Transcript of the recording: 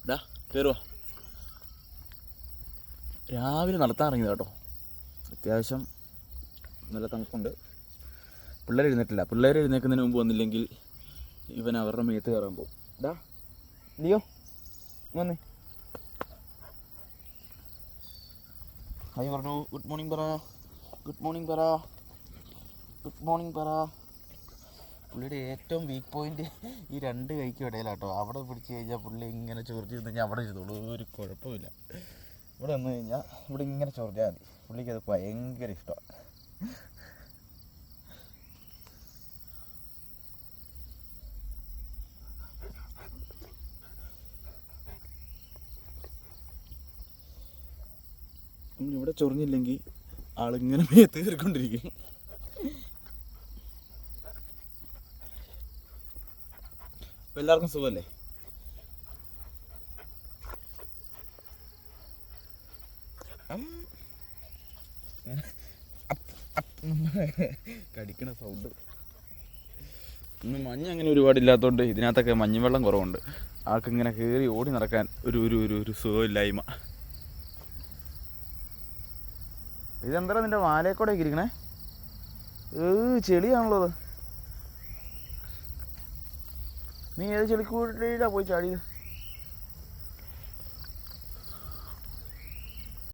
ഡാ കയറുക. രാവിലെ നടത്താൻ ഇറങ്ങിയത് കേട്ടോ. അത്യാവശ്യം നല്ല തണുപ്പുണ്ട്. പിള്ളേർ എഴുന്നേറ്റില്ല. പിള്ളേർ എഴുന്നേൽക്കുന്നതിന് മുമ്പ് വന്നില്ലെങ്കിൽ ഇവൻ അവരുടെ മേത്ത് കയറാൻ പോകും. ഡാ ലിയോ വന്നേ. ഹായ് പറഞ്ഞു. ഗുഡ് മോർണിംഗ് പറ. ഗുഡ് മോർണിംഗ് പറ. ഗുഡ് മോർണിംഗ് പറ. പുള്ളിയുടെ ഏറ്റവും വീക്ക് പോയിന്റ് ഈ രണ്ട് കൈക്കും ഇടയിലാട്ടോ. അവിടെ പിടിച്ച് കഴിഞ്ഞാൽ പുള്ളി ഇങ്ങനെ ചൊറിഞ്ഞ് നിന്ന് കഴിഞ്ഞാൽ അവിടെ ചെയ്തോളൂ, ഒരു കുഴപ്പമില്ല. ഇവിടെ വന്നു കഴിഞ്ഞാൽ ഇവിടെ ഇങ്ങനെ ചൊറിഞ്ഞാൽ മതി. പുള്ളിക്ക് അത് ഭയങ്കര ഇഷ്ടമാണ്. നമ്മളിവിടെ ചൊറിഞ്ഞില്ലെങ്കിൽ ആളിങ്ങനെ മേത്ത് കയറിക്കൊണ്ടിരിക്കും. അപ്പോൾ എല്ലാവർക്കും സുഖമല്ലേ? കടിക്കണ സൗണ്ട്. ഇന്ന് മഞ്ഞ് അങ്ങനെ ഒരുപാടില്ലാത്തതുകൊണ്ട് ഇതിനകത്തൊക്കെ മഞ്ഞുവെള്ളം കുറവുണ്ട്. ആൾക്കിങ്ങനെ കയറി ഓടി നടക്കാൻ ഒരു ഒരു ഒരു ഒരു സുഖമില്ലായ്മ. ഇതെന്താ നിൻ്റെ വാലയെക്കൂടെ ഇരിക്കണേ? ചെളിയാണല്ലോ അത്. നീ ഏത് ചെളിക്കൂടിയിലാണ് പോയി ചാടിയത്?